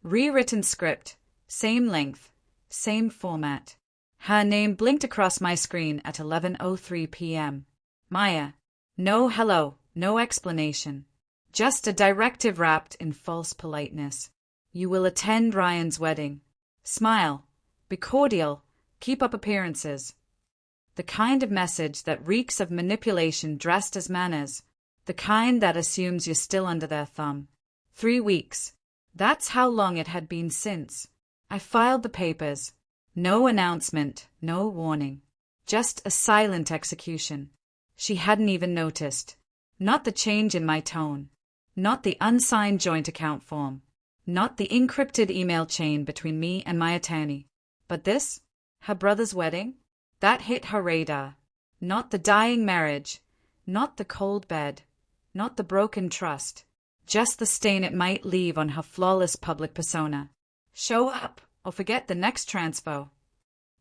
Rewritten script, same length, same format. Her name blinked across my screen at 11:03 p.m. Maya. No hello, no explanation. Just a directive wrapped in false politeness. You will attend Ryan's wedding. Smile. Be cordial. Keep up appearances. The kind of message that reeks of manipulation dressed as manners. The kind that assumes you're still under their thumb. 3 weeks. That's how long it had been since. I filed the papers. No announcement, no warning. Just a silent execution. She hadn't even noticed. Not the change in my tone. Not the unsigned joint account form. Not the encrypted email chain between me and my attorney. But this? Her brother's wedding? That hit her radar. Not the dying marriage. Not the cold bed. Not the broken trust. Just the stain it might leave on her flawless public persona. Show up, or forget the next transpo.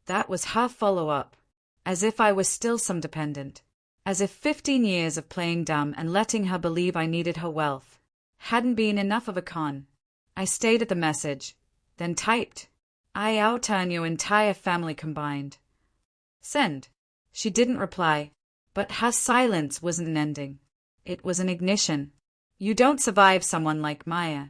That was her follow-up. As if I was still some dependent. As if 15 years of playing dumb and letting her believe I needed her wealth hadn't been enough of a con. I stayed at the message, then typed, I outearn your entire family combined. Send. She didn't reply, but her silence wasn't an ending. It was an ignition. You don't survive someone like Maya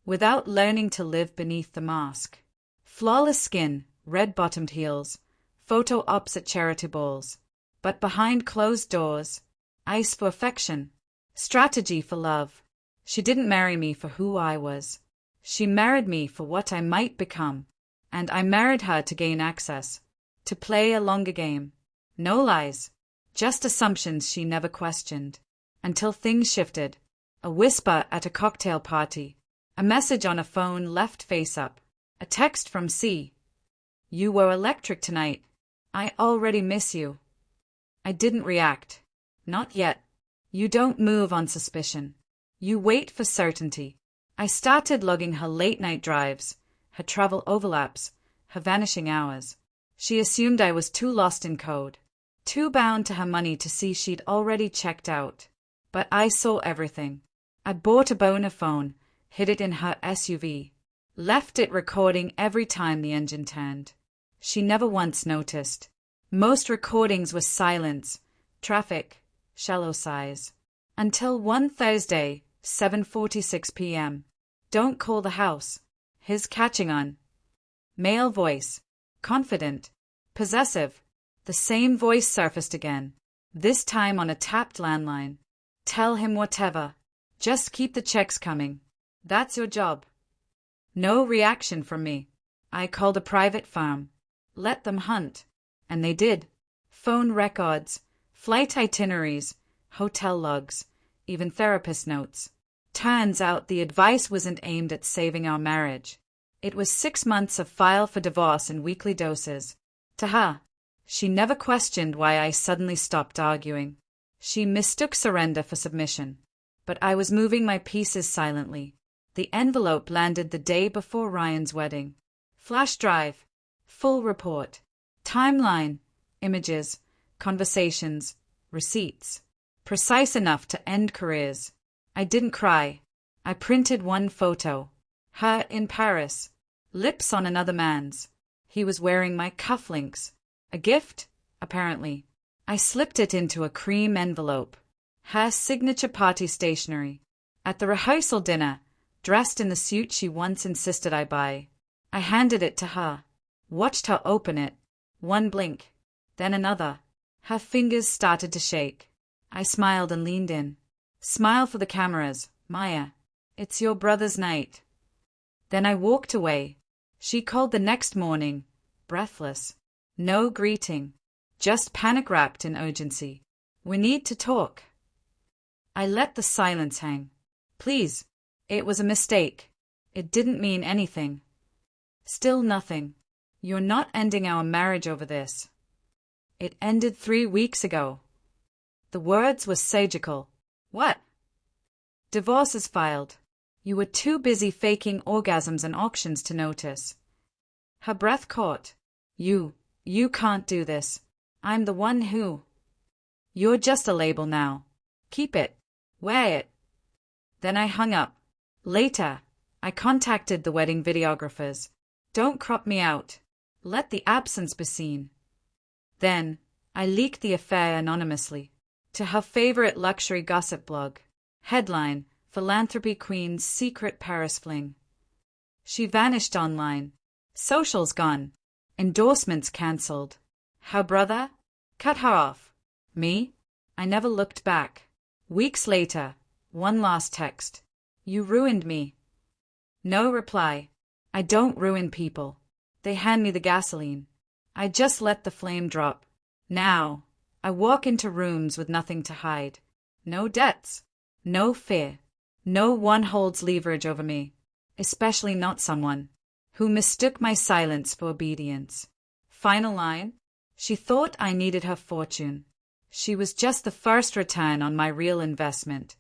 without learning to live beneath the mask. Flawless skin, red-bottomed heels, photo ops at charity balls. But behind closed doors, ice for affection, strategy for love. She didn't marry me for who I was. She married me for what I might become. And I married her to gain access, to play a longer game. No lies, just assumptions she never questioned. Until things shifted. A whisper at a cocktail party. A message on a phone left face up. A text from C. You were electric tonight. I already miss you. I didn't react. Not yet. You don't move on suspicion. You wait for certainty. I started logging her late-night drives, her travel overlaps, her vanishing hours. She assumed I was too lost in code, too bound to her money to see she'd already checked out. But I saw everything. I bought a boner phone, hid it in her SUV, left it recording every time the engine turned. She never once noticed. Most recordings were silence, traffic, shallow sighs. Until one Thursday, 7:46 p.m. Don't call the house. His catching on. Male voice. Confident. Possessive. The same voice surfaced again. This time on a tapped landline. Tell him whatever. Just keep the checks coming. That's your job. No reaction from me. I called a private firm. Let them hunt. And they did. Phone records, flight itineraries, hotel logs, even therapist notes. Turns out the advice wasn't aimed at saving our marriage. It was 6 months of file for divorce in weekly doses. To her, she never questioned why I suddenly stopped arguing. She mistook surrender for submission. But I was moving my pieces silently. The envelope landed the day before Ryan's wedding. Flash drive. Full report. Timeline. Images. Conversations. Receipts. Precise enough to end careers. I didn't cry. I printed one photo. Her in Paris. Lips on another man's. He was wearing my cufflinks. A gift? Apparently. I slipped it into a cream envelope. Her signature party stationery. At the rehearsal dinner, dressed in the suit she once insisted I buy. I handed it to her. Watched her open it. One blink. Then another. Her fingers started to shake. I smiled and leaned in. Smile for the cameras, Maya. It's your brother's night. Then I walked away. She called the next morning, breathless. No greeting. Just panic wrapped in urgency. We need to talk. I let the silence hang. Please. It was a mistake. It didn't mean anything. Still nothing. You're not ending our marriage over this. It ended 3 weeks ago. The words were surgical. What? Divorce is filed. You were too busy faking orgasms and auctions to notice. Her breath caught. You can't do this. I'm the one who. You're just a label now. Keep it. Wear it. Then I hung up. Later, I contacted the wedding videographers. Don't crop me out. Let the absence be seen. Then, I leaked the affair anonymously to her favorite luxury gossip blog. Headline: Philanthropy Queen's Secret Paris Fling. She vanished online. Socials gone. Endorsements cancelled. Her brother? Cut her off. Me? I never looked back. Weeks later, one last text. You ruined me. No reply. I don't ruin people. They hand me the gasoline. I just let the flame drop. Now, I walk into rooms with nothing to hide. No debts. No fear. No one holds leverage over me. Especially not someone who mistook my silence for obedience. Final line. She thought I needed her fortune. She was just the first return on my real investment.